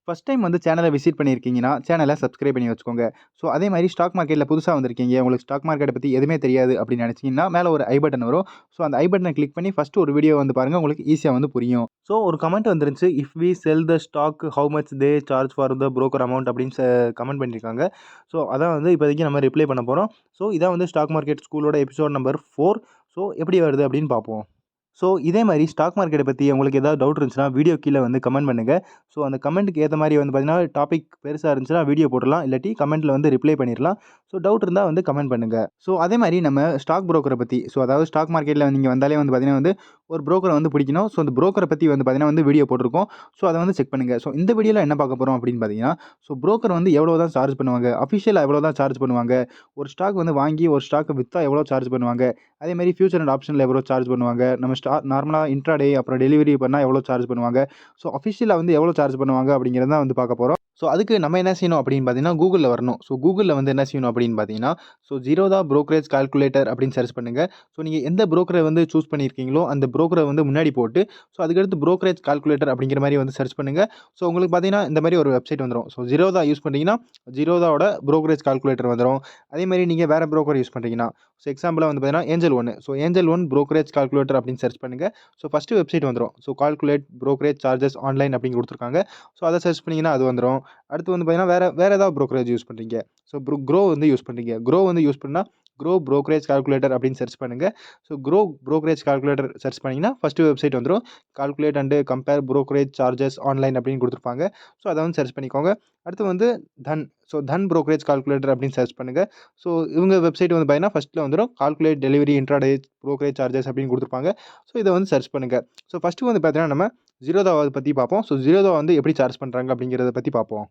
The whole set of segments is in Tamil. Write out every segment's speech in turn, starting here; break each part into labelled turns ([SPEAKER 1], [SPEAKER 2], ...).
[SPEAKER 1] ஃபர்ஸ்ட் டைம் வந்து சேனலை விசிட் பண்ணியிருக்கீங்கன்னா, சேனலை சப்ஸ்கிரைப் பண்ணி வச்சுக்கோங்க. ஸோ அதே மாரி ஸ்டாக் மார்க்கெட்ல புதுசா வந்திருக்கீங்க. உங்களுக்கு ஸ்டாக் மார்க்கெட்ட பத்தி எதுவுமே தெரியாது அப்படின்னு நினைச்சீங்கன்னா, மேல ஒரு ஐ பட்டன் வரும். ஸோ அந்த ஐ பட்டன கிளிக் பண்ணி ஃபர்ஸ்ட் ஒரு வீடியோ வந்து பாருங்க. உங்களுக்கு ஈஸியா வந்து புரியும். ஸோ ஒரு கமெண்ட் வந்துருந்துச்சு. If we sell the stock how much they charge for the broker amount அப்படின்னு கமெண்ட் பண்ணியிருக்காங்க. ஸோ அதான் வந்து இப்போதைக்கு நம்ம ரிப்ளை பண்ண போறோம். ஸோ இதான் வந்து ஸ்டாக் மார்க்கெட் ஸ்கூலோட எபிசோட் நம்பர் 4. ஸோ எப்படி வருது அப்படின்னு பார்ப்போம். ஸோ இதே மாரி ஸ்டாக் மார்க்கெட்ட பத்தி உங்களுக்கு ஏதாவது டவுட் இருந்துச்சுன்னா, வீடியோ கீழ வந்து கமெண்ட் பண்ணுங்க. ஸோ அந்த கமெண்ட்க்கு ஏத்த மாரி வந்து பார்த்தீங்கன்னா, டாபிக் பெருசா இருந்துச்சுன்னா வீடியோ போட்டுறலாம். இல்லாட்டி கமெண்ட்ல வந்து ரிப்ளை பண்ணிறலாம். ஸோ டவுட் இருந்தா வந்து கமெண்ட் பண்ணுங்க. ஸோ அதே மாரி நம்ம ஸ்டாக் புரோக்கர பத்தி, ஸோ அதாவது ஸ்டாக் மார்க்கெட்ல நீங்க வந்தாலே வந்து பார்த்தீங்கன்னா வந்து ஒரு புரோக்கர வந்து பிடிக்கணும். ஸோ அந்த புரோக்கர பத்தி வந்து பார்த்தீங்கன்னா வந்து வீடியோ போட்டிருக்கோம். ஸோ அத வந்து செக் பண்ணுங்க. ஸோ இந்த வீடியோல என்ன பார்க்க போறோம் அப்படின்னு பார்த்தீங்கன்னா, ஸோ புரோக்கர் வந்து எவ்வளோ தான் சார்ஜ் பண்ணுவாங்க? அஃபிஷியலா எவ்வளோ தான் சார்ஜ் பண்ணுவாங்க? ஒரு ஸ்டாக் வந்து வாங்கி ஒரு ஸ்டாக்க வித்தா எவ்வளோ சார்ஜ் பண்ணுவாங்க? அதே மாரி ஃபியூச்சர் அண்ட் ஆப்ஷன்ல எவ்வளோ சார்ஜ் பண்ணுவாங்க? நம்ம நார்மலா இன்ட்ராடே அப்புறம் டெலிவரி பண்ணா எவ்வளோ சார்ஜ் பண்ணுவாங்க? ஸோ அஃபிஷியலா வந்து எவ்வளோ சார்ஜ் பண்ணுவாங்க அப்படிங்கிறத தான் வந்து பார்க்க போறோம். ஸோ அதுக்கு நம்ம என்ன செய்யணும் அப்படின்னு பார்த்தீங்கன்னா, கூகுள்ல வரணும். ஸோ கூகுள்ல வந்து என்ன செய்யணும் அப்படின்னு பார்த்தீங்கன்னா, ஸோ ஜீரோதா புரோக்கரேஜ் கால்குலேட்டர் அப்படின்னு சர்ச் பண்ணுங்க. ஸோ நீங்க எந்த புரோக்கர வந்து சூஸ் பண்ணியிருக்கீங்களோ, அந்த புரோக்கர வந்து முன்னாடி போட்டு, ஸோ அதுக்கடுத்து புரோக்கரேஜ் கால்குலேட்டர் அப்படிங்கிற மாரி வந்து சர்ச் பண்ணுங்க. ஸோ உங்களுக்கு பார்த்தீங்கன்னா, இந்த மாரி ஒரு வெப்சைட் வந்துரும். ஸோ ஜீரோதா யூஸ் பண்றீங்கன்னா, ஜீரோதாவோட புரோக்கரேஜ் கால்குலேட்டர் வந்துரும். அதே மாரி நீங்க வேற புரோக்கர் யூஸ் பண்றீங்கன்னா, ஸோ எக்ஸாம்பிளா வந்து பார்த்தீங்கன்னா, angel One. So angel one brokerage calculator அப்படின்னு சர்ச் பண்ணுங்க. ஸோ ஃபர்ஸ்ட் வெப்சைட் வந்துரும். So calculate brokerage charges online அப்படின்னு குடுத்துருக்காங்க. ஸோ அத சர்ச் பண்ணீங்கன்னா அது வந்துரும். அடுத்து வந்து பார்த்தீங்கன்னா, வேற ஏதாவது புரோக்கரேஜ் யூஸ் பண்றீங்க. ஸோ க்ரோ வந்து யூஸ் பண்றீங்க. க்ரோ வந்து யூஸ் பண்ணா, க்ரோ புரோக்கரேஜ் கால்குலேட்டர் அப்படின்னு சர்ச் பண்ணுங்க. So Groww brokerage calculator search பண்ணீங்கன்னா, ஃபர்ஸ்ட் வெப்சைட் வந்துரும். Calculate and compare brokerage charges online அப்படின்னு குடுத்துருப்பாங்க. ஸோ அத வந்து சர்ச் பண்ணிக்கோங்க. அடுத்து வந்து Dhan. So Dhan brokerage calculator அப்படின்னு சர்ச் பண்ணுங்க. ஸோ இவங்க வெப்சைட் வந்து பார்த்தீங்கன்னா, ஃபர்ஸ்ட்ல வந்துரும். Calculate delivery intraday brokerage charges அப்படின்னு குடுத்துருப்பாங்க. ஸோ இத வந்து சர்ச் பண்ணுங்க. ஸோ ஃபர்ஸ்ட் வந்து பார்த்தீங்கன்னா, நம்ம ஜீரோதாவ பத்தி பார்ப்போம். ஸோ ஜீரோதா வந்து எப்படி சார்ஜ் பண்றாங்க அப்படிங்கிறத பத்தி பார்ப்போம்.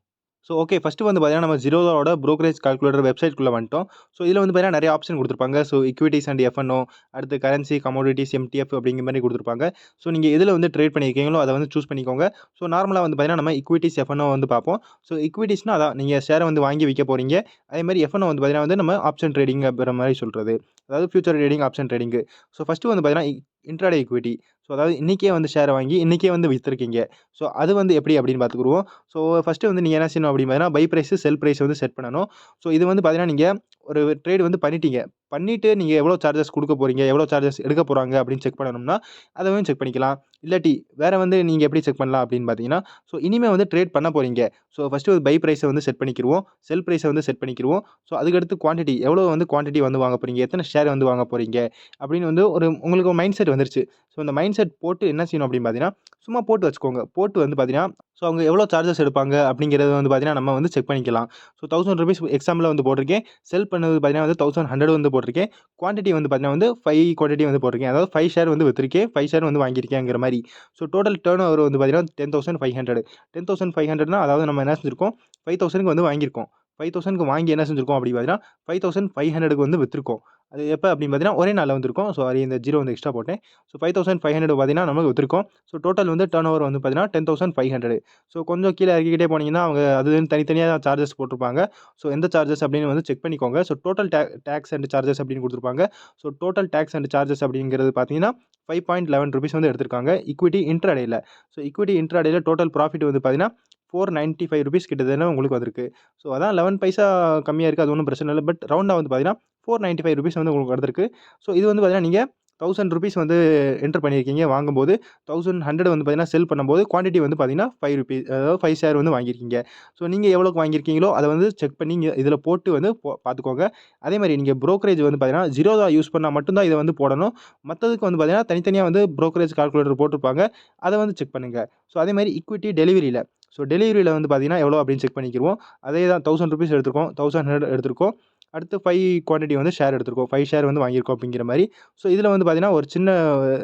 [SPEAKER 1] So okay. ஃபர்ஸ்ட்டு வந்து பார்த்தீங்கன்னா, நம்ம ஜீரோதாவோட புரோக்கரேஜ் கால்குலேட்டர் வெப்சைட்குள்ள வந்துட்டோம். ஸோ இதில வந்து பார்த்தீங்கன்னா, நெறைய ஆப்ஷன் குடுத்துருப்பாங்க. ஸோ ஈக்விட்டீஸ் அண்ட் எஃப்என்ஓ, அடுத்து கரன்சி, கமோடிட்டீஸ், எம்டிஎஃப் அப்படிங்கிற மாரி குடுத்துருப்பாங்க. ஸோ நீங்க எதில வந்து ட்ரேட் பண்ணியிருக்கீங்களோ, அத வந்து சூஸ் பண்ணிக்கோங்க. ஸோ நார்மலா வந்து பார்த்தீங்கன்னா, நம்ம ஈக்விட்டீஸ், எஃப்என்ஓ வந்து பார்ப்போம். ஸோ ஈக்விட்டீஸ்னா அதான் நீங்க ஷேர வந்து வாங்கி விக்க போறீங்க. அதேமாரி எஃப்என்ஓ வந்து பார்த்தீங்கன்னா வந்து நம்ம ஆப்ஷன் ட்ரேடிங் அப்படிங்கிற மாரி சொல்றது. அதாவது future trading, option trading. So first வந்து பார்த்தீங்கன்னா, இன்ட்ராடே ஈக்விட்டி. ஸோ அதாவது இன்னைக்கே வந்து ஷேர வாங்கி, இன்னைக்கே வந்து வித்திருக்கீங்க. ஸோ அது வந்து எப்படி அப்படின்னு பார்த்துக்குருவோம். ஸோ ஃபர்ஸ்ட்டு வந்து நீங்க என்ன செய்யணும் அப்படின்னு பார்த்தீங்கன்னா, பை பிரைஸ், செல் பிரைஸ் வந்து செட் பண்ணணும். ஸோ இது வந்து பார்த்தீங்கன்னா, நீங்க ஒரு ட்ரேட் வந்து பண்ணிட்டீங்க. பண்ணிட்டு நீங்க எவ்வளோ சார்ஜஸ் குடுக்க போறீங்க, எவ்வளோ சார்ஜஸ் எடுக்க போறாங்க அப்படின்னு செக் பண்ணணும்னா, அத வந்து செக் பண்ணிக்கலாம். இல்லாட்டி வேற வந்து நீங்க எப்படி செக் பண்ணலாம் அப்படின்னு பார்த்தீங்கன்னா, ஸோ இனிமே வந்து ட்ரேட் பண்ண போறீங்க. ஸோ ஃபர்ஸ்ட்டு ஒரு பை பிரைஸ வந்து செட் பண்ணிக்கிருவோம். செல் பிரைஸ வந்து செட் பண்ணிக்கிருவோம். ஸோ அதுக்கடுத்து குவான்டிட்டி எவ்வளோ வந்து குவான்டிட்டி வந்து வாங்க போறீங்க, எத்தன ஷேர் வந்து வாங்க போறீங்க அப்படின்னு வந்து உங்களுக்கு ஒரு மைண்ட் செட் வந்துருச்சு. ஸோ இந்த மைண்ட் செட் போட்டு என்ன செய்யணும் அப்படின்னு பார்த்தீங்கன்னா, சும்மா போட்டு வச்சுக்கோங்க. போட்டு வந்து பார்த்தீங்கன்னா, ஸோ அவங்க எவ்வளோ சார்ஜஸ் எடுப்பாங்க அப்படிங்கிறத வந்து பார்த்தீங்கன்னா, நம்ம வந்து செக் பண்ணிக்கலாம். ஸோ ₹1000 எக்ஸாம்பிளா வந்து போட்டிருக்கேன். செல் பண்ணது பார்த்தீங்கன்னா வந்து 1100 வந்து போட்டிருக்கேன். குவான்டிட்டி வந்து பார்த்தீங்கன்னா வந்து 5 குவான்டிட்டி வந்து போட்டிருக்கேன். அதாவது 5 ஷேர் வந்து வித்திருக்கேன். 5 ஷேர் வந்து வாங்கியிருக்கேங்கிற மாரி. ஸோ டோட்டல் டர்ன் ஓவர் வந்து பார்த்தீங்கன்னா 10,500. 10,500னா அதாவது நம்ம என்ன செஞ்சிருக்கோம், 5,000க்கு வந்து வாங்கியிருக்கோம். 5,000க்கு வாங்கி என்ன செஞ்சிருக்கோம் அப்படின்னு பார்த்தீங்கன்னா, 5,500க்கு வந்து வித்திருக்கோம். அது எப்ப அப்படின்னு பார்த்தீங்கன்னா, ஒரே நாள்ல வந்திருக்கும். சாரி, இந்த 0 வந்து எக்ஸ்ட்ரா போட்டேன். ஸோ 5,500 பார்த்தீங்கன்னா நமக்கு வித்திருக்கோம். ஸோ டோட்டல் வந்து டர்ன் ஓவர் வந்து பார்த்தீங்கன்னா 10,500. ஸோ கொஞ்சம் கீழ இறக்கிக்கிட்டே போனீங்கன்னா, அவங்க அது தனித்தனியா சார்ஜஸ் போட்டிருப்பாங்க. ஸோ எந்த சார்ஜஸ் அப்படின்னு வந்து செக் பண்ணிக்கோங்க. So total tax and charges அப்படின்னு குடுத்துருப்பாங்க. So total tax and charges அப்படிங்கிறது பார்த்தீங்கன்னா, ₹5.11 வந்து எடுத்திருக்காங்க. ஈக்விட்டி இன்ட்ராடேல. ஸோ ஈக்விட்டி இன்ட்ராடேல டோட்டல் ப்ராஃபிட் வந்து பார்த்தீங்கன்னா, ₹495 கிட்டத்தட்ட உங்களுக்கு வந்திருக்கு. ஸோ அதான் 11 பைசா கம்மியா இருக்கு. அது ஒண்ணும் பிரச்சனை இல்ல. பட் ரவுண்டா வந்து பார்த்தீங்கன்னா, ₹495 வந்து உங்களுக்கு வந்திருக்கு. ஸோ இது வந்து பார்த்தீங்கன்னா, நீங்க ₹1000 வந்து என்டர் பண்ணியிருக்கீங்க வாங்கும்போது. 1100 வந்து பார்த்தீங்கன்னா, செல் பண்ணும்போது குவான்டிட்டி வந்து பார்த்தீங்கன்னா, ₹5 அதாவது 5 ஷேர் வந்து வாங்கியிருக்கீங்க. ஸோ நீங்க எவ்வளோக்கு வாங்கியிருக்கீங்களோ, அத வந்து செக் பண்ணி இங்க இதில போட்டு வந்து பார்த்துக்கோங்க. அதேமாரி நீங்க புரோக்கரேஜ் வந்து பார்த்தீங்கன்னா, ஜீரோதா யூஸ் பண்ணா மட்டும் தான் இத வந்து போடணும். மத்ததுக்கு வந்து பார்த்தீங்கன்னா, தனித்தனியா வந்து புரோக்கரேஜ் கால்குலேட்டர் போட்டிருப்பாங்க. அத வந்து செக் பண்ணுங்க. ஸோ அதேமாரி ஈக்விட்டி டெலிவரில. ஸோ டெலிவரில வந்து பார்த்தீங்கன்னா, எவ்வளோ அப்படின்னு செக் பண்ணிக்கிருவோம். அதே தான் ₹1000 எடுத்திருக்கோம். 1100 எடுத்திருக்கோம். அடுத்து 5 குவான்டிட்டி வந்து ஷேர் எடுத்திருக்கோம். 5 ஷேர் வந்து வாங்கியிருக்கோம் அப்படிங்கிற மாரி. ஸோ இதில வந்து பார்த்தீங்கன்னா, ஒரு சின்ன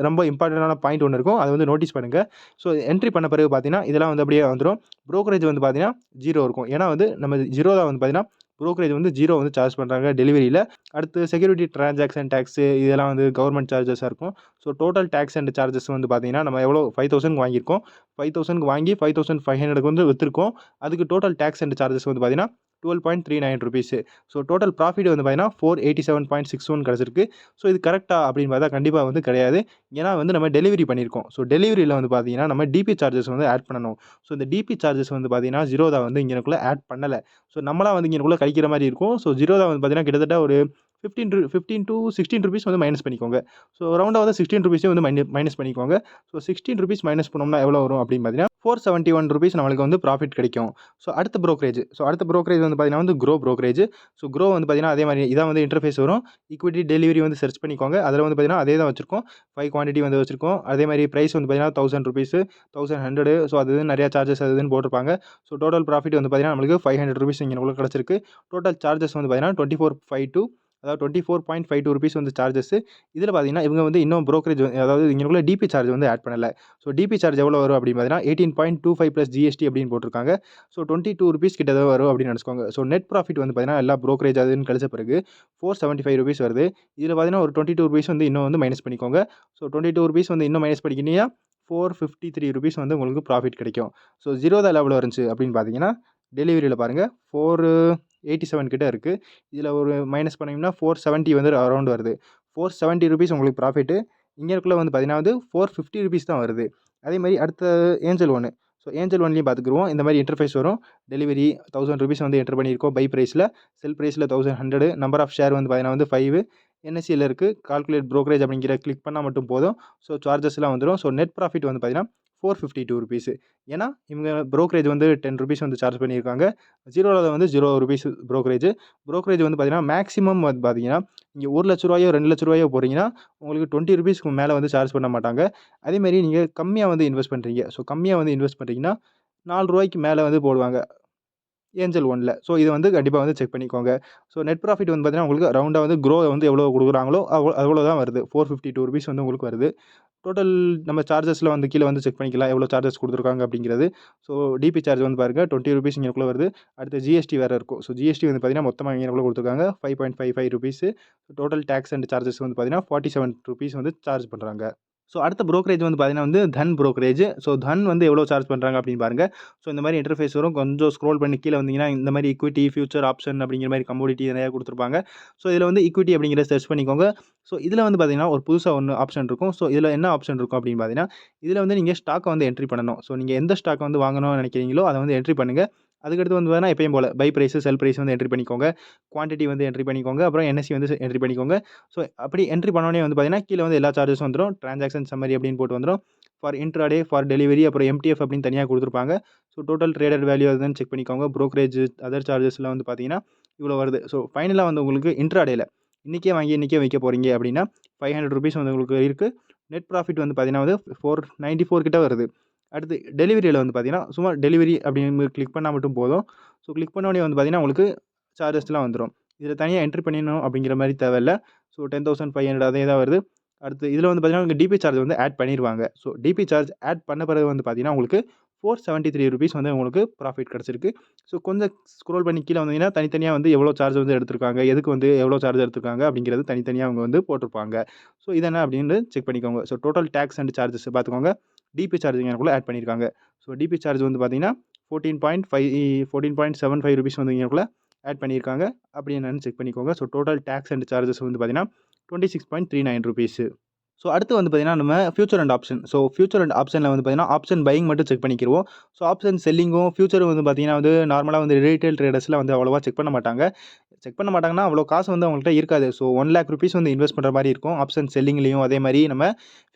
[SPEAKER 1] ரொம்ப இம்பார்ட்டன்டான பாயிண்ட் ஒண்ணு இருக்கும். அத வந்து நோட்டீஸ் பண்ணுங்க. ஸோ என்ட்ரி பண்ண பிறகு பார்த்தீங்கன்னா, இதெல்லாம் வந்து அப்படியே வந்துரும். புரோக்கரேஜ் வந்து பார்த்தீங்கன்னா, 0 இருக்கும். ஏன்னா வந்து நம்ம ஜீரோதா வந்து பார்த்தீங்கன்னா, புரோக்கரேஜ் வந்து 0 வந்து சார்ஜ் பண்றாங்க டெலிவரில. அடுத்து செக்யூரிட்டி டிரான்சாக்ஷன் டாக்ஸ் இதெல்லாம் வந்து கவர்ன்மென்ட் சார்ஜஸா இருக்கும். So total tax and charges வந்து பார்த்தீங்கன்னா, நம்ம எவ்வளோ 5,000க்கு வாங்கியிருக்கோம். 5,000க்கு வாங்கி 5,500க்கு வந்து வித்திருக்கோம். அதுக்கு டோட்டல் டாக்ஸ் அண்ட் சார்ஜஸ் வந்து பார்த்தீங்கன்னா, ₹12.39. ஸோ டோட்டல் ப்ராஃபிட் வந்து பார்த்தீங்கன்னா 487.61 கிடச்சிருக்கு. ஸோ இது கரெக்ட்டா அப்படின்னு பார்த்தா கண்டிப்பா வந்து கிடையாது. ஏன்னா வந்து நம்ம டெலிவரி பண்ணியிருக்கோம். ஸோ டெலிவரியில வந்து பார்த்தீங்கன்னா, நம்ம டிபி சார்ஜஸ் வந்து ஆட் பண்ணணும். ஸோ இந்த டிபி சார்ஜஸ் வந்து பார்த்தீங்கன்னா, Zerodha வந்து இங்கனக்குள்ள ஆட் பண்ணல. ஸோ நம்மளா வந்து இங்கனக்குள்ள கழிக்கிற மாரி இருக்கும். ஸோ Zerodha வந்து பார்த்தீங்கன்னா, கிட்டத்தட்ட ஒரு 15 to ₹16 வந்து மைனஸ் பண்ணிக்கோங்க. ஸோ ரவுண்டா வந்து ₹16 வந்து மைனஸ் பண்ணிக்கோங்க. ஸோ ₹16 மைனஸ் பண்ணோம்னா எவ்வளோ வரும் அப்படின்னு பார்த்தீங்கன்னா, ₹471 நம்மளுக்கு வந்து ப்ராஃபிட் கிடைக்கும். ஸோ அடுத்த புரோக்கரேஜ் வந்து பார்த்தீங்கன்னா வந்து Groww புரோக்கரேஜ். ஸோ Groww வந்து பார்த்தீங்கன்னா, அதே மாரி இதான் வந்து இன்டர்ஃபேஸ் வரும். ஈக்விட்டி டெலிவரி வந்து சர்ச் பண்ணிக்கோங்க. அதில வந்து பார்த்தீங்கன்னா, அதே தான் வச்சிருக்கோம். 5 குவான்டிட்டி வந்து வச்சிருக்கோம். அதே மாரி பிரைஸ் வந்து பார்த்தீங்கன்னா, ₹1000 1100. ஸோ அது இதுன்னு நெறைய சார்ஜஸ் அது இதுன்னு போட்டிருப்பாங்க. ஸோ டோட்டல் ப்ராஃபிட் வந்து பார்த்தீங்கன்னா, நம்மளுக்கு ₹500 இங்கனக்குள்ள கிடைச்சிருக்கு. டோட்டல் சார்ஜஸ் வந்து பார்த்தீங்கன்னா, 2452 அதாவது ₹24.52 வந்து சார்ஜஸ். இதில பார்த்தீங்கன்னா, இவங்க வந்து இன்னும் புரோக்கரேஜ் அதாவது இங்கனக்குள்ள டிபி சார்ஜ் வந்து ஆட் பண்ணல. ஸோ டிபி சார்ஜ் எவ்வளோ வரும் அப்படின்னு பார்த்தீங்கன்னா, 18.25 பிளஸ் ஜிஎஸ்டி அப்படின்னு போட்டிருக்காங்க. ஸோ ₹22 கிட்ட தான் வரும் அப்படின்னு நெனச்சுக்கோங்க. ஸோ நெட் ப்ராஃபிட் வந்து பார்த்தீங்கன்னா, எல்லா புரோக்கரேஜ் அது இதுன்னு கழிச்ச பிறகு ₹475 வருது. இதில பார்த்தீங்கன்னா, ஒரு ₹22 வந்து இன்னும் வந்து மைனஸ் பண்ணிக்கோங்க. ஸோ ₹22 வந்து இன்னும் மைனஸ் பண்ணிக்கிட்டீங்கன்னா, ₹453 வந்து உங்களுக்கு ப்ராஃபிட் கிடைக்கும். ஸோ Zerodha எவ்வளோ இருந்துச்சு அப்படின்னு பார்த்தீங்கன்னா, டெலிவரியில பாருங்க 487 கிட்ட இருக்கு. இதில ஒரு மைனஸ் பண்ணீங்கன்னா 470 வந்து அரவுண்ட் வருது. ₹470 உங்களுக்கு ப்ராஃபிட்டு. இங்கனக்குள்ள வந்து பார்த்தீங்கன்னா வந்து ₹450 தான் வருது. அதே மாரி அடுத்த ஏஞ்சல் ஒன். ஸோ ஏஞ்சல் ஒன்லயும் பார்த்துக்குருவோம். இந்த மாரி இன்டர்ஃபேஸ் வரும். டெலிவரி ₹1000 வந்து என்டர் பண்ணியிருக்கோம் பை பிரைஸ்ல. செல் பிரைஸ்ல 1100. நம்பர் ஆஃப் ஷேர் வந்து பார்த்தீங்கன்னா வந்து 5. என்எஸ்சில இருக்கு. கால்குலேட் புரோக்கரேஜ் அப்படிங்கிற கிளிக் பண்ணா மட்டும் போதும். ஸோ சார்ஜஸ்லாம் வந்துரும். ஸோ நெட் ப்ராஃபிட் வந்து பார்த்தீங்கன்னா, ₹452. ஏன்னா, இவங்க புரோக்கரேஜ் வந்து ₹10 வந்து சார்ஜ் பண்ணியிருக்காங்க. Zerodha வந்து ₹0 புரோக்கரேஜ். புரோக்கரேஜ் வந்து பார்த்தீங்கன்னா, மேக்ஸிமம் வந்து பார்த்தீங்கன்னா, நீங்க ₹1,00,000 ₹2,00,000 போடுறீங்கன்னா, உங்களுக்கு ₹20க்கு மேல வந்து சார்ஜ் பண்ண மாட்டாங்க. அதேமாரி நீங்க கம்மியா வந்து இன்வெஸ்ட் பண்றீங்க. ஸோ கம்மியா வந்து இன்வெஸ்ட் பண்றீங்கன்னா, ₹4க்கு மேல வந்து போடுவாங்க. ஏஞ்சல் ஒன்ல. ஸோ இத வந்து கண்டிப்பா வந்து செக் பண்ணிக்கோங்க. ஸோ நெட் ப்ராஃபிட் வந்து பார்த்தீங்கன்னா, உங்களுக்கு ரவுண்டா வந்து Groww வந்து எவ்வளோ குடுக்குறாங்களோ, அவ்வளோ தான் வருது. ₹452 வந்து உங்களுக்கு வருது. டோட்டல் நம்ம சார்ஜஸ்ல வந்து கீழ வந்து செக் பண்ணிக்கலாம். எவ்வளோ சார்ஜஸ் குடுத்துருக்காங்க அப்படிங்கிறது. ஸோ டிபி சார்ஜ் வந்து பாருங்க ₹20 இங்கனக்குள்ள வருது. அடுத்து ஜிஎஸ்டி வேற இருக்கும். ஸோ ஜிஎஸ்டி வந்து பார்த்தீங்கன்னா, மொத்தமா இங்கனக்குள்ள குடுத்துருக்காங்க. ₹5.55. டோட்டல் டாக்ஸ் அண்ட் சார்ஜஸ் வந்து பார்த்தீங்கன்னா, ₹47 வந்து சார்ஜ் பண்றாங்க. ஸோ அடுத்த புரோக்கரேஜ் வந்து பார்த்தீங்கன்னா வந்து தன் புரோக்கரேஜ். ஸோ தன் வந்து எவ்வளோ சார்ஜ் பண்றாங்க அப்படின்னு பாருங்க. ஸோ இந்த மாரி இன்டர்ஃபேஸ் வரும். கொஞ்சம் ஸ்க்ரோல் பண்ணி கீழ வந்தீங்கன்னா, இந்த மாரி ஈக்விட்டி, ஃபியூச்சர், ஆப்ஷன் அப்படிங்கிற மாரி கமோடிட்டி நிறைய குடுத்துருப்பாங்க. ஸோ இதில வந்து ஈக்விட்டி அப்படிங்கிறத சர்ச் பண்ணிக்கோங்க. ஸோ இதில வந்து பார்த்தீங்கன்னா, ஒரு புதுசா ஒண்ணு ஆப்ஷன் இருக்கும். ஸோ இதில என்ன ஆப்ஷன் இருக்கும் அப்படின்னு பார்த்தீங்கன்னா, இதில வந்து நீங்க ஸ்டாக்க வந்து என்ட்ரி பண்ணணும். ஸோ நீங்க எந்த ஸ்டாக் வந்து வாங்கணும்னு நினைக்கிறீங்களோ, அத வந்து என்ட்ரி பண்ணுங்க. அதுக்கடுத்து வந்து பார்த்தீங்கன்னா, எப்பயும் போல பை பிரைஸ், செல் பிரைஸ் வந்து என்ட்ரி பண்ணிக்கோங்க. குவான்டிட்டி வந்து என்ட்ரி பண்ணிக்கோங்க. அப்புறம் என்எஸ்சி வந்து என்ட்ரி பண்ணிக்கோங்க. ஸோ அப்படி என்ட்ரி பண்ணோனே வந்து பார்த்தீங்கன்னா, கீழ வந்து எல்லா சார்ஜஸும் வந்துரும். டிரான்சாக்ஷன் சம்மரி அப்படின்னு போட்டு வந்துரும். ஃபார் இன்ட்ராடே, ஃபார் டெலிவரி, அப்புறம் எம்டிஎஃப் அப்படின்னு தனியா குடுத்துருப்பாங்க. ஸோ டோட்டல் ட்ரேடட் வேல்யூ அதுன்னு செக் பண்ணிக்கோங்க. புரோக்கரேஜ், அதர் சார்ஜஸ்லாம் வந்து பார்த்தீங்கன்னா, இவ்வளோ வருது. ஸோ ஃபைனலா வந்து உங்களுக்கு இன்ட்ராடேல இன்னைக்கே வாங்கி இன்னைக்கே விக்க போறீங்க அப்படின்னா, ₹500 வந்து உங்களுக்கு இருக்கு. நெட் ப்ராஃபிட் வந்து பார்த்தீங்கன்னா வந்து 494 கிட்ட வருது. அடுத்து டெலிவரியில வந்து பார்த்தீங்கன்னா, சும்மா டெலிவரி அப்படின்னு கிளிக் பண்ணா மட்டும் போதும். ஸோ கிளிக் பண்ண உடனே வந்து பார்த்தீங்கன்னா, உங்களுக்கு சார்ஜஸ்லாம் வந்துரும். இதில தனியா என்ட்ரி பண்ணிடணும் அப்படிங்கிற மாரி தேவையில்ல. ஸோ 10,500 அதே தான் வருது. அடுத்து இதில வந்து பார்த்தீங்கன்னா, உங்களுக்கு டிபி சார்ஜ் வந்து ஆட் பண்ணிருவாங்க. ஸோ டிபி சார்ஜ் ஆட் பண்ண பிறகு வந்து பார்த்தீங்கன்னா, உங்களுக்கு ₹473 வந்து உங்களுக்கு ப்ராஃபிட் கிடைச்சிருக்கு. ஸோ கொஞ்சம் ஸ்க்ரோல் பண்ணி கீழ வந்தீங்கன்னா, தனித்தனியா வந்து எவ்வளோ சார்ஜ் வந்து எடுத்திருக்காங்க, எதுக்கு வந்து எவ்வளோ சார்ஜ் எடுத்திருக்காங்க அப்படிங்கிறது தனித்தனியா அவங்க வந்து போட்டிருப்பாங்க. ஸோ இது என்ன அப்படின்னு செக் பண்ணிக்கோங்க. So total tax and charges பார்த்துக்கோங்க. டிபி சார்ஜ் இங்கனக்குள்ள ஆட் பண்ணியிருக்காங்க. ஸோ டிபி சார்ஜ் வந்து பார்த்தீங்கன்னா, 14.75 வந்து இங்கனக்குள்ள ஆட் பண்ணியிருக்காங்க. அப்படி என்னன்னு செக் பண்ணிக்கோங்க. So total tax and charges வந்து பார்த்தீங்கன்னா, ₹26.39. ஸோ அடுத்து வந்து பார்த்தீங்கன்னா, நம்ம future and option. So future and ஆப்ஷன்ல வந்து பார்த்தீங்கன்னா, ஆப்ஷன் பையிங் மட்டும் செக் பண்ணிக்கிருவோம். ஸோ ஆப்ஷன் செல்லிங்கும், ஃபியூச்சரும் வந்து பார்த்தீங்கன்னா வந்து நார்மலா வந்து ரீட்டெயில் ட்ரேடர்ஸ்லாம் வந்து அவ்வளவா செக் பண்ண மாட்டாங்க. செக் பண்ண மாட்டாங்கன்னா, அவ்வளோ காசு வந்து அவங்கள்ட்ட இருக்காது. ஸோ ₹1,00,000 வந்து இன்வெஸ்ட் பண்ற மாரி இருக்கும். ஆப்ஷன் செல்லிங்லயும், அதே மாரி நம்ம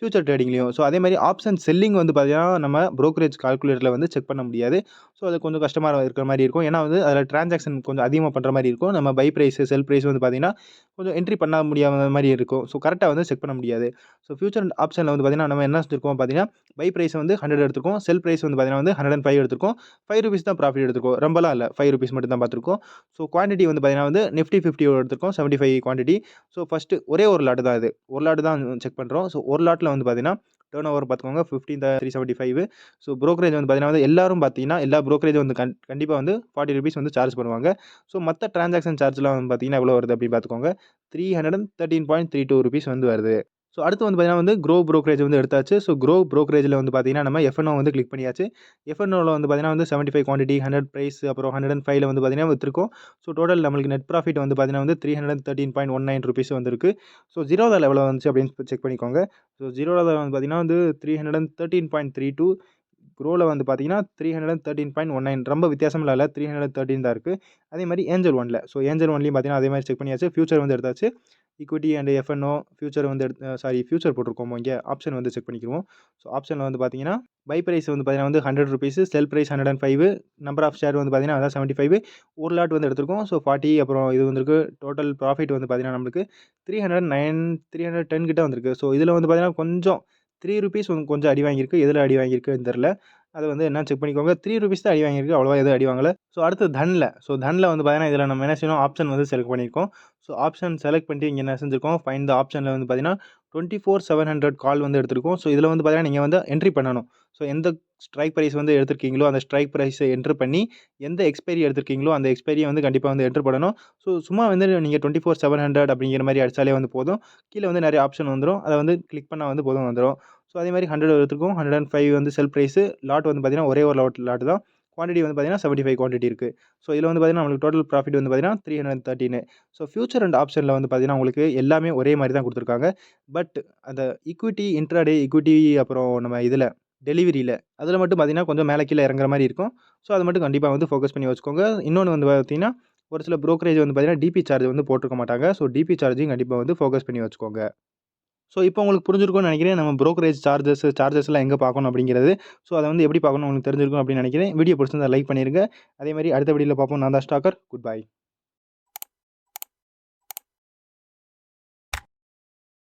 [SPEAKER 1] ஃபியூச்சர் ட்ரேடிங்லயும். ஸோ அதே மாரி ஆப்ஷன் செல்லிங் வந்து பார்த்தீங்கன்னா, நம்ம புரோக்கரேஜ் கால்குலேட்டர்ல வந்து செக் பண்ண முடியாது. ஸோ அது கொஞ்சம் கஷ்டமா இருக்கிற மாரி இருக்கும். ஏன்னா வந்து அதில டிரான்சாக்ஷன் கொஞ்சம் அதிகமா பண்ற மாரி இருக்கும். நம்ம பை பிரைஸ், செல் பிரைஸ் வந்து பார்த்தீங்கன்னா, கொஞ்சம் என்ட்ரி பண்ண முடியாத மாரி இருக்கும். ஸோ கரெக்ட்டா வந்து செக் பண்ண முடியாது. ஸோ ஃபியூச்சர் அண்ட் ஆப்ஷன்ல வந்து பார்த்தீங்கன்னா, நம்ம என்ன செஞ்சிருக்கோம் பார்த்தீங்கன்னா, பை பிரைஸ் வந்து 100 எடுத்திருக்கோம். செல் பிரைஸ் வந்து பார்த்தீங்கன்னா வந்து 105 எடுத்திருக்கோம். ₹5 தான் ப்ராஃபிட் எடுத்திருக்கோம். ரொம்பலாம் இல்ல. ₹5 மட்டும் தான் பார்த்துருக்கோம். ஸோ குவான்டிட்டி வந்து பார்த்தீங்கன்னா வந்து நிஃப்டி 50 எடுத்திருக்கோம். 75 குவான்டிட்டி. ஸோ ஃபர்ஸ்ட்டு ஒரே ஒரு லாட் தான் இது. ஒரு லாட் தான் செக் பண்றோம். ஸோ ஒரு லாட்ல வந்து பார்த்தீங்கன்னா, டர்ன் ஓவர் பார்த்துக்கோங்க 15,375. ஸோ புரோக்கரேஜ் வந்து பார்த்தீங்கன்னா வந்து எல்லாரும் பார்த்தீங்கன்னா, எல்லா புரோக்கரேஜும் வந்து கண்டிப்பா வந்து ₹40 வந்து சார்ஜ் பண்ணுவாங்க. ஸோ மத்த டிரான்சாக்ஷன் சார்ஜ்லாம் வந்து பார்த்தீங்கன்னா, எவ்வளோ வருது அப்படின்னு பார்த்துக்கோங்க. ₹313.32 வந்து வருது. ஸோ அடுத்து வந்து பார்த்தீங்கன்னா வந்து க்ரோ ப்ரோக்கரேஜ் வந்து எடுத்தாச்சு. ஸோ க்ரோ ப்ரோக்கரேஜில் வந்து பார்த்தீங்கன்னா நம்ம எஃப்என்ஓ வந்து கிளிக் பண்ணியாச்சு. எஃப்என்ஓவில் வந்து பார்த்தீங்கன்னா வந்து 75 குவான்டிட்டி, 100 பிரைஸ், அப்புறம் 105ல வந்து பார்த்தீங்கன்னா விற்றுருக்கோம். ஸோ டோட்டல் நம்மளுக்கு நெட் ப்ராஃபிட் வந்து பார்த்தீங்கன்னா வந்து ₹313.19 வந்திருக்கு. ஸோ ஜீரோதால எவ்வளோ வந்துச்சு அப்படின்னு செக் பண்ணிக்கோங்க. ஸோ ஜீரோதால வந்து பார்த்தீங்கன்னா வந்து 313.32, க்ரோல வந்து பார்த்தீங்கன்னா 313.19 ரொம்ப வித்தியாசம் இல்ல 313 தான் இருக்கு. அதே மாரி ஏஞ்சல் ஒன்ல. ஸோ ஏஞ்சல் ஒன்லயும் பார்த்தீங்கன்னா அதே மாரி செக் பண்ணியாச்சு. ஃபியூச்சர் வந்து எடுத்தாச்சு. ஈக்விட்டி அண்ட் எஃப்என்ஓ ஃபியூச்சர் வந்து ஃபியூச்சர் போட்டிருக்கோம் இங்க. ஆப்ஷன் வந்து செக் பண்ணிக்கிருவோம். ஸோ ஆப்ஷன்ல வந்து பார்த்தீங்கன்னா, பை பிரைஸ் வந்து பார்த்தீங்கன்னா வந்து ₹100, செல் பிரைஸ் 105, நம்பர் ஆஃப் ஷேர் வந்து பார்த்தீங்கன்னா அதான் 75, ஒரு லாட் வந்து எடுத்திருக்கோம். ஸோ 40, அப்புறம் இது வந்திருக்கு. டோட்டல் ப்ராஃபிட் வந்து பார்த்தீங்கன்னா நம்மளுக்கு 310 கிட்ட வந்திருக்கு. ஸோ இதில வந்து பார்த்தீங்கன்னா கொஞ்சம் ₹3 கொஞ்சம் அடி வாங்கியிருக்கு. எதில அடி வாங்கியிருக்குன்னு தெரியல. அது வந்து என்னன்னு செக் பண்ணிக்கோங்க. ₹3 தான் அடி வாங்கியிருக்கு. அவ்வளவா எதுவும் அடி வாங்கல. ஸோ அடுத்து தன்ல. ஸோ தன்ல வந்து பார்த்தீங்கன்னா, இதில நம்ம என்ன செய்யணும், ஆப்ஷன் வந்து செலக்ட் பண்ணியிருக்கோம். ஸோ ஆப்ஷன் செலக்ட் பண்ணிட்டு இங்க என்ன செஞ்சிருக்கோம், ஃபைண்ட் த ஆப்ஷன்ல வந்து பார்த்தீங்கன்னா 24,700 கால் வந்து எடுத்திருக்கோம். ஸோ இதில வந்து பார்த்தீங்கன்னா, நீங்க வந்து என்ட்ரி பண்ணணும். ஸோ எந்த ஸ்ட்ரைக் பிரைஸ் வந்து எடுத்திருக்கீங்களோ, அந்த ஸ்ட்ரைக் பிரைஸ என்டர் பண்ணி, எந்த எக்ஸ்பைரி எடுத்திருக்கீங்களோ, அந்த எக்ஸ்பைரிய வந்து கண்டிப்பா வந்து என்டர் பண்ணணும். ஸோ சும்மா வந்து நீங்க 24,700 அப்படிங்கிற மாரி அடிச்சாலே வந்து போதும். கீழ வந்து நெறைய ஆப்ஷன் வந்துரும். அத வந்து கிளிக் பண்ணா வந்து போதும் வந்துரும். ஸோ அதே மாரி 100 எடுத்திருக்கோம். 105 வந்து செல் பிரைஸ். லாட் வந்து பார்த்தீங்கன்னா, ஒரே ஒரு லாட் தான். குவான்டிட்டி வந்து பார்த்தீங்கன்னா 75 குவான்டிட்டி இருக்கு. ஸோ இதில வந்து பார்த்தீங்கன்னா, நம்மளுக்கு டோட்டல் ப்ராஃபிட் வந்து பார்த்தீங்கன்னா 313. ஸோ ஃபியூச்சர் அண்ட் ஆப்ஷன்ல வந்து பார்த்தீங்கன்னா, உங்களுக்கு எல்லாமே ஒரே மாரி தான் குடுத்துருக்காங்க. பட் அந்த ஈக்விட்டி, இன்ட்ராடே ஈக்விட்டி, அப்புறம் நம்ம இதில டெலிவரியில அதில மட்டும் பார்த்தீங்கன்னா, கொஞ்சம் மேல கீழ இறங்குற மாரி இருக்கும். ஸோ அத மட்டும் கண்டிப்பா வந்து ஃபோக்கஸ் பண்ணி வச்சுக்கோங்க. இன்னொன்னு வந்து பார்த்தீங்கன்னா, ஒரு சில புரோக்கரேஜ் வந்து பார்த்தீங்கன்னா, டிபி சார்ஜ் வந்து போட்டிருக்க மாட்டாங்க. ஸோ டிபி சார்ஜையும் கண்டிப்பா வந்து ஃபோக்கஸ் பண்ணி வச்சுக்கோங்க. ஸோ இப்போ உங்களுக்கு புரிஞ்சிருக்கும்னு நெனைக்கிறேன். நம்ம புரோக்கரேஜ் சார்ஜஸ்லாம் எங்க பார்க்கணும் அப்படிங்கிறது. ஸோ அத வந்து எப்படி பார்க்கணும் உங்களுக்கு தெரிஞ்சிருக்கும் அப்படின்னு நெனைக்கிறேன். வீடியோ பிடிச்சிருந்தா லைக் பண்ணிருங்க. அதே மாரி அடுத்த வீடியோல பார்ப்போம். நான் தான் ஸ்டாக்கர். Good bye.